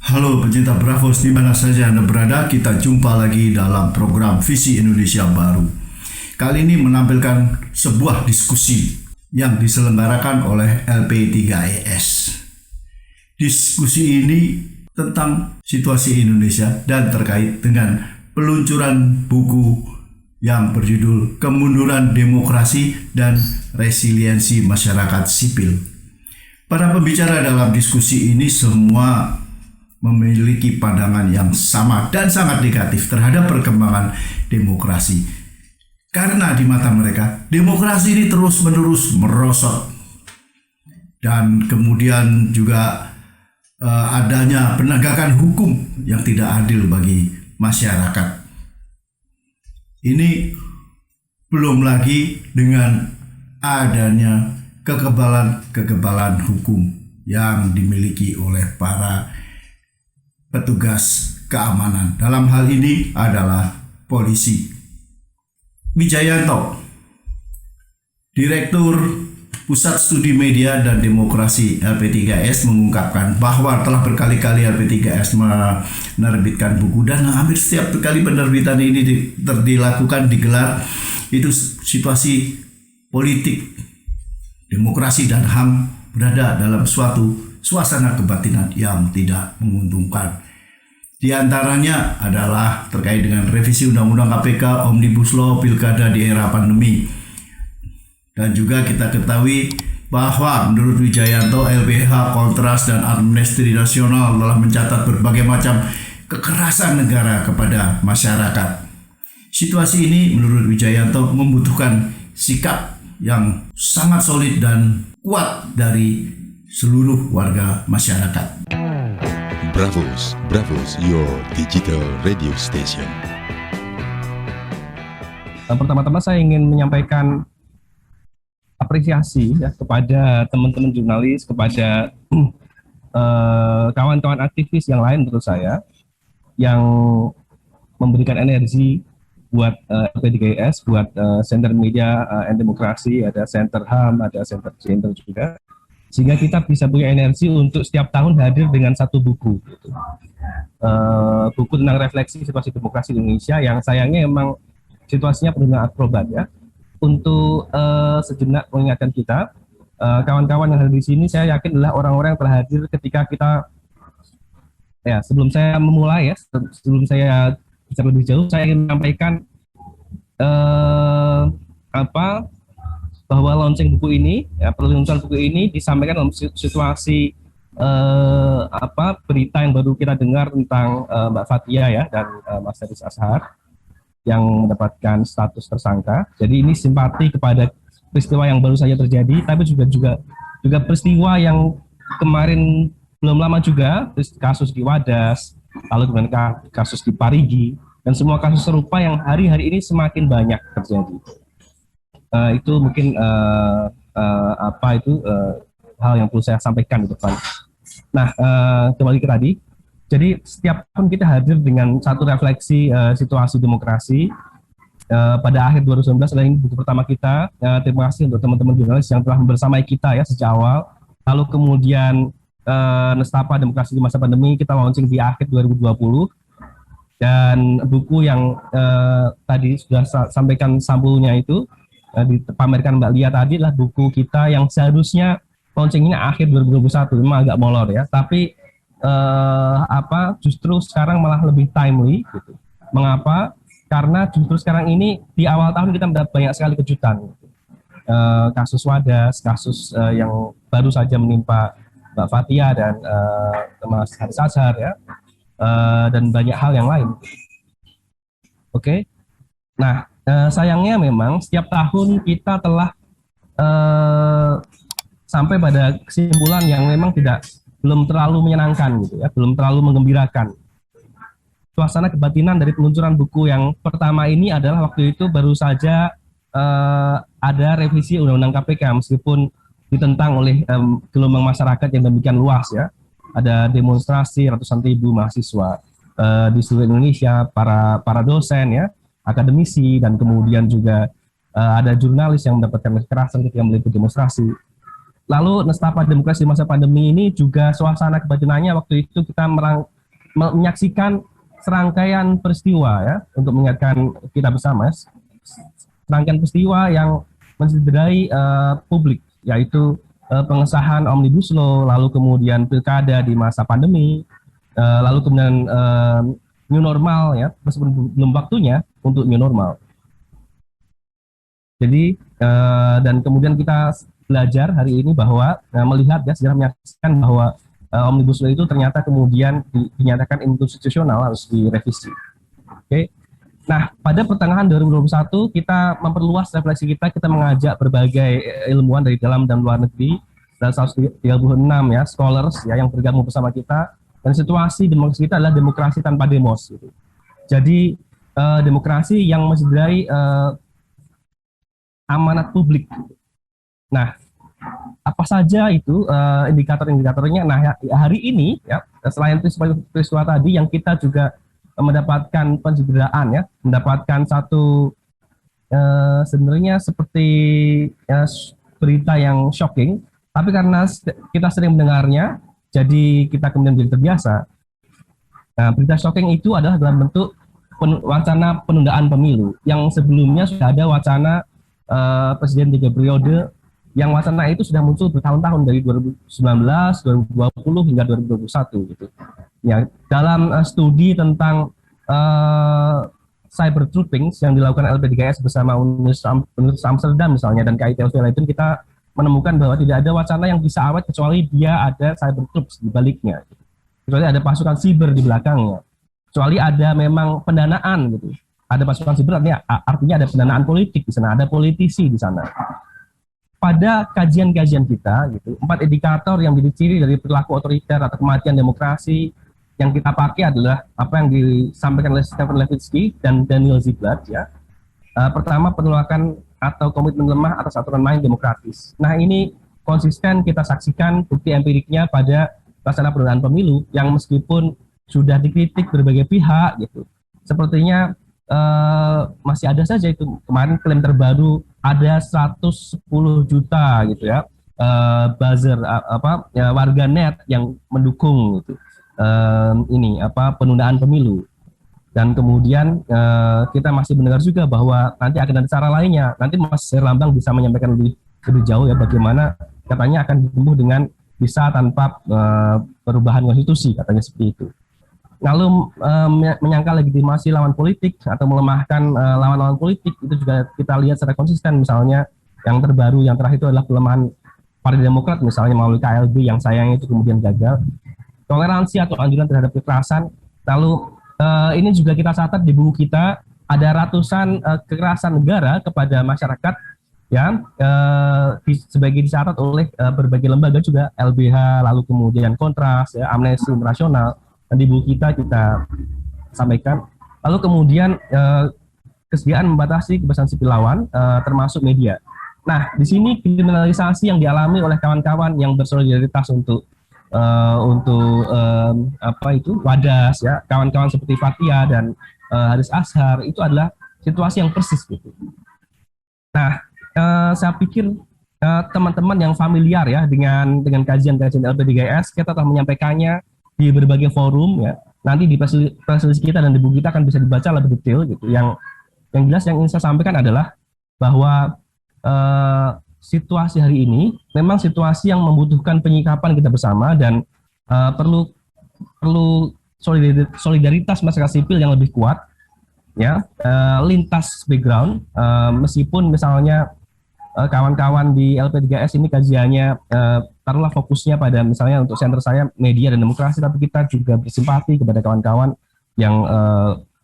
Halo pecinta Bravos, di mana saja Anda berada, kita jumpa lagi dalam program Visi Indonesia Baru. Kali ini menampilkan sebuah diskusi yang diselenggarakan oleh LP3ES. Diskusi ini tentang situasi Indonesia dan terkait dengan peluncuran buku yang berjudul Kemunduran Demokrasi dan Resiliensi Masyarakat Sipil. Para pembicara dalam diskusi ini semua memiliki pandangan yang sama dan sangat negatif terhadap perkembangan demokrasi. Karena di mata mereka, demokrasi ini terus-menerus merosot. Dan kemudian juga adanya penegakan hukum yang tidak adil bagi masyarakat. Ini belum lagi dengan adanya kekebalan hukum yang dimiliki oleh para petugas keamanan. Dalam hal ini adalah polisi. Wijayanto, Direktur Pusat Studi Media dan Demokrasi LP3S mengungkapkan bahwa telah berkali-kali LP3S menerbitkan buku dan hampir setiap kali penerbitan ini digelar itu situasi politik, demokrasi dan HAM berada dalam suatu suasana kebatinan yang tidak menguntungkan. Di antaranya adalah terkait dengan revisi Undang-Undang KPK, Omnibus Law, Pilkada di era pandemi. Dan juga kita ketahui bahwa menurut Wijayanto, LBH, Kontras, dan Amnesty Nasional telah mencatat berbagai macam kekerasan negara kepada masyarakat. Situasi ini menurut Wijayanto membutuhkan sikap yang sangat solid dan kuat dari seluruh warga masyarakat. Bravos, your digital radio station. Pertama-tama saya ingin menyampaikan apresiasi ya kepada teman-teman jurnalis, kepada kawan-kawan aktivis yang lain menurut saya yang memberikan energi buat LP3ES, buat Center Media and Demokrasi, ada Center HAM, ada Center Gender juga, sehingga kita bisa punya energi untuk setiap tahun hadir dengan satu buku gitu. Buku tentang refleksi situasi demokrasi di Indonesia yang sayangnya memang situasinya penuh dengan akrobat ya. Untuk sejenak mengingatkan kita, kawan-kawan yang hadir di sini saya yakin adalah orang-orang yang telah hadir ketika kita ya, sebelum saya memulai ya, sebelum saya bicara lebih jauh, saya ingin menyampaikan bahwa launching buku ini, ya, peluncuran buku ini disampaikan dalam situasi berita yang baru kita dengar tentang Mbak Fathia ya dan Mas Haris Azhar yang mendapatkan status tersangka. Jadi ini simpati kepada peristiwa yang baru saja terjadi, tapi juga peristiwa yang kemarin belum lama juga, kasus di Wadas, lalu kemudian kasus di Parigi, dan semua kasus serupa yang hari-hari ini semakin banyak terjadi. Itu mungkin hal yang perlu saya sampaikan di depan. Nah, kembali ke tadi. Jadi setiap tahun kita hadir dengan satu refleksi situasi demokrasi. Pada akhir 2019 adalah ini buku pertama kita. Terima kasih untuk teman-teman jurnalis yang telah bersamai kita ya sejak awal. Lalu kemudian Nestapa Demokrasi di Masa Pandemi kita launching di akhir 2020. Dan buku yang tadi sudah sampaikan sampulnya itu dipamerkan Mbak Lia tadi adalah buku kita yang seharusnya launchingnya akhir 2021, memang agak molor ya, tapi justru sekarang malah lebih timely gitu. Mengapa? Karena justru sekarang ini di awal tahun kita mendapat banyak sekali kejutan gitu. Kasus Wadas, kasus yang baru saja menimpa Mbak Fathia dan Mas Haris Azhar ya, dan banyak hal yang lain. Oke. Nah, sayangnya memang setiap tahun kita telah sampai pada kesimpulan yang memang belum terlalu menyenangkan gitu ya, belum terlalu menggembirakan. Suasana kebatinan dari peluncuran buku yang pertama ini adalah waktu itu baru saja ada revisi Undang-Undang KPK meskipun ditentang oleh gelombang masyarakat yang demikian luas ya. Ada demonstrasi ratusan ribu mahasiswa di seluruh Indonesia, para dosen ya, akademisi, dan kemudian juga ada jurnalis yang mendapatkan kekerasan ketika meliput demonstrasi. Lalu Nestapa Demokrasi di Masa Pandemi ini juga suasana kebatinannya waktu itu kita menyaksikan serangkaian peristiwa ya untuk mengingatkan kita bersama, serangkaian peristiwa yang mencederai publik, yaitu pengesahan Omnibus Law, lalu kemudian pilkada di masa pandemi, lalu kemudian new normal ya, meskipun belum waktunya untuk new normal. Jadi dan kemudian kita belajar hari ini bahwa melihat ya, sejarah menyaksikan bahwa Omnibus Law itu ternyata kemudian dinyatakan inkonstitusional, harus direvisi. Oke. Nah, pada pertengahan 2021 kita memperluas refleksi kita mengajak berbagai ilmuwan dari dalam dan luar negeri, dan 136 ya scholars ya yang bergabung bersama kita, dan situasi demokrasi kita adalah demokrasi tanpa demos gitu. Jadi demokrasi yang mencederai amanat publik. Nah, apa saja itu indikator-indikatornya? Nah, hari ini ya, selain peristiwa tadi yang kita juga mendapatkan pencederaan ya, mendapatkan satu sebenarnya seperti berita yang shocking, tapi karena kita sering mendengarnya, jadi kita kemudian menjadi terbiasa. Nah, berita shocking itu adalah dalam bentuk wacana penundaan pemilu, yang sebelumnya sudah ada wacana presiden 3 periode, yang wacana itu sudah muncul bertahun-tahun dari 2019, 2020 hingga 2021 gitu. Ya, dalam studi tentang cyber truthing yang dilakukan LP3S bersama Universitas Amsterdam misalnya dan KIT Leiden, kita menemukan bahwa tidak ada wacana yang bisa awet kecuali dia ada cyber truth di baliknya, kecuali ada pasukan siber di belakangnya, kecuali ada memang pendanaan gitu. Ada pasukan siber artinya ada pendanaan politik di sana, ada politisi di sana. Pada kajian-kajian kita, gitu, 4 indikator yang menjadi ciri dari perilaku otoriter atau kematian demokrasi yang kita pakai adalah apa yang disampaikan oleh Stephen Levitsky dan Daniel Ziblatt ya. Pertama, penolakan atau komitmen lemah atas aturan main demokratis. Nah, ini konsisten kita saksikan bukti empiriknya pada pelaksanaan penundaan pemilu yang meskipun sudah dikritik berbagai pihak gitu, sepertinya masih ada saja itu. Kemarin klaim terbaru ada 110 juta gitu ya buzzer warga net yang mendukung gitu, ini penundaan pemilu. Dan kemudian kita masih mendengar juga bahwa nanti akan ada cara lainnya. Nanti Mas Herlambang bisa menyampaikan lebih jauh ya bagaimana katanya akan ditempuh dengan bisa tanpa perubahan konstitusi, katanya seperti itu. Lalu menyangkal legitimasi lawan politik atau melemahkan lawan-lawan politik itu juga kita lihat secara konsisten. Misalnya yang terbaru, yang terakhir itu adalah pelemahan Partai Demokrat misalnya melalui KLB yang sayangnya itu kemudian gagal. Toleransi atau anjuran terhadap kekerasan. Lalu ini juga kita catat di buku kita, ada ratusan kekerasan negara kepada masyarakat ya, sebagai dicatat oleh berbagai lembaga juga, LBH, lalu kemudian Kontras, ya, Amnesty Internasional. Dan di buku kita sampaikan. Lalu kemudian kesediaan membatasi kebebasan sipil lawan, termasuk media. Nah, di sini kriminalisasi yang dialami oleh kawan-kawan yang bersolidaritas untuk Wadas ya, kawan-kawan seperti Fathia dan Haris Ashar, itu adalah situasi yang persis gitu. Nah, saya pikir teman-teman yang familiar ya dengan kajian-kajian LP3S, kita telah menyampaikannya di berbagai forum ya. Nanti di presentasi kita dan di buku kita akan bisa dibaca lebih detail gitu. Yang jelas yang ingin saya sampaikan adalah bahwa situasi hari ini memang situasi yang membutuhkan penyikapan kita bersama dan perlu solidaritas masyarakat sipil yang lebih kuat ya, lintas background, meskipun misalnya kawan-kawan di LP3S ini kajiannya taruhlah fokusnya pada misalnya untuk center saya media dan demokrasi, tapi kita juga bersimpati kepada kawan-kawan yang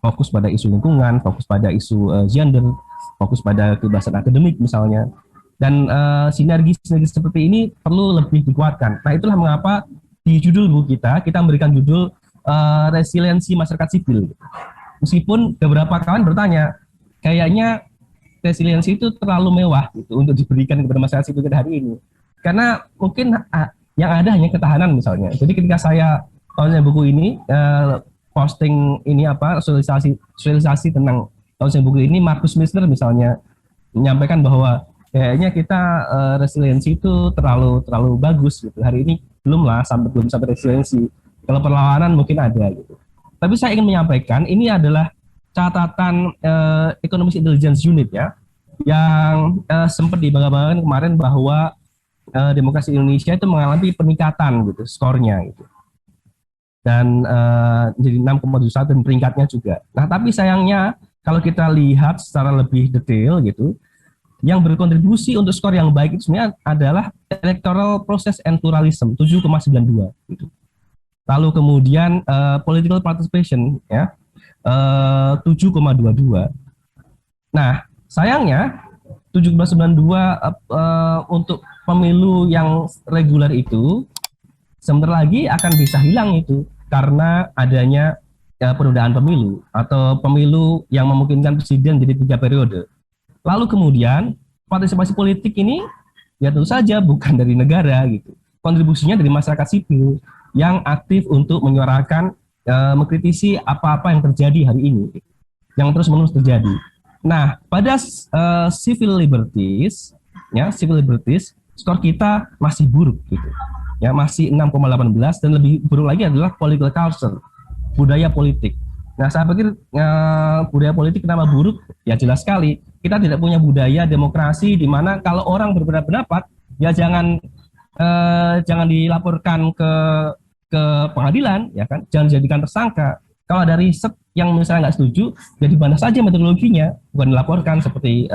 fokus pada isu lingkungan, fokus pada isu gender, fokus pada kebebasan akademik misalnya. Dan sinergi seperti ini perlu lebih dikuatkan. Nah, itulah mengapa di judul buku kita memberikan judul resiliensi masyarakat sipil. Meskipun beberapa kawan bertanya, kayaknya resiliensi itu terlalu mewah gitu untuk diberikan kepada masyarakat sipil kita hari ini. Karena mungkin yang ada hanya ketahanan misalnya. Jadi ketika saya tulisnya buku ini, posting ini sosialisasi tentang tulisnya buku ini, Markus Misner misalnya menyampaikan bahwa kayaknya kita resiliensi itu terlalu bagus gitu. Hari ini belum sampai resiliensi. Kalau perlawanan mungkin ada gitu. Tapi saya ingin menyampaikan ini adalah catatan Economic Intelligence Unit ya, yang sempat dibangga-banggakan kemarin bahwa demokrasi Indonesia itu mengalami peningkatan gitu skornya gitu. Dan jadi 6,71 dan peringkatnya juga. Nah, tapi sayangnya kalau kita lihat secara lebih detail gitu, yang berkontribusi untuk skor yang baik itu sebenarnya adalah electoral process and pluralism 7,92 gitu. Lalu kemudian political participation ya 7,22. Nah, sayangnya 7,92 untuk pemilu yang reguler itu sebentar lagi akan bisa hilang itu karena adanya penundaan pemilu atau pemilu yang memungkinkan presiden jadi 3 periode. Lalu kemudian partisipasi politik ini ya tentu saja bukan dari negara gitu. Kontribusinya dari masyarakat sipil yang aktif untuk menyuarakan, mengkritisi apa-apa yang terjadi hari ini, yang terus-menerus terjadi. Nah, pada civil liberties, skor kita masih buruk gitu. Ya, masih 6,18 dan lebih buruk lagi adalah political culture, budaya politik. Nah, saya pikir budaya politik kenapa buruk? Ya jelas sekali, kita tidak punya budaya demokrasi di mana kalau orang berbeda pendapat, ya jangan dilaporkan ke pengadilan, ya kan? Jangan dijadikan tersangka. Kalau ada riset yang misalnya nggak setuju, ya dibantah saja metodologinya, bukan dilaporkan seperti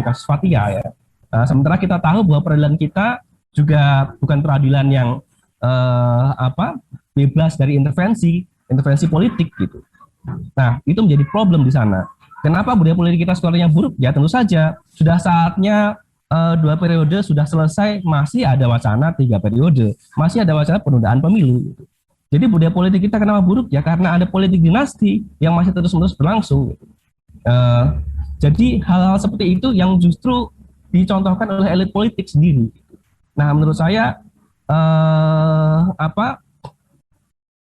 kasus Fathia ya. Sementara kita tahu bahwa peradilan kita juga bukan peradilan yang bebas dari intervensi politik gitu. Nah, itu menjadi problem di sana. Kenapa budaya politik kita skornya buruk? Ya tentu saja sudah saatnya 2 periode sudah selesai, masih ada wacana 3 periode, masih ada wacana penundaan pemilu. Jadi budaya politik kita kenapa buruk? Ya karena ada politik dinasti yang masih terus-menerus berlangsung. Jadi hal-hal seperti itu yang justru dicontohkan oleh elit politik sendiri. Nah, menurut saya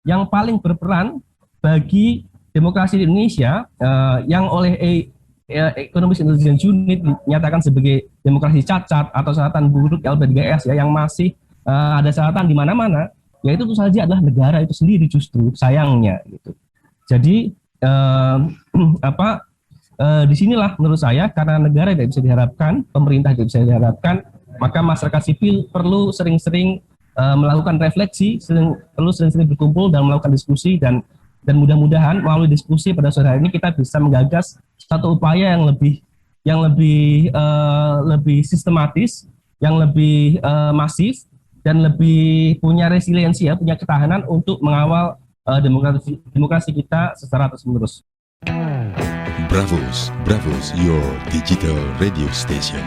yang paling berperan bagi demokrasi di Indonesia yang oleh Economic Intelligence Unit dinyatakan sebagai demokrasi cacat atau catatan buruk LP3S ya, yang masih ada catatan di mana-mana, yaitu tentu saja adalah negara itu sendiri justru sayangnya gitu. Jadi disinilah menurut saya karena negara tidak bisa diharapkan, pemerintah tidak bisa diharapkan, maka masyarakat sipil perlu sering-sering melakukan refleksi, perlu sering-sering berkumpul dan melakukan diskusi dan mudah-mudahan melalui diskusi pada sore hari ini kita bisa menggagas satu upaya yang lebih sistematis, yang lebih masif dan lebih punya resiliensi ya, punya ketahanan untuk mengawal demokrasi kita secara terus-menerus. Bravos, your digital radio station.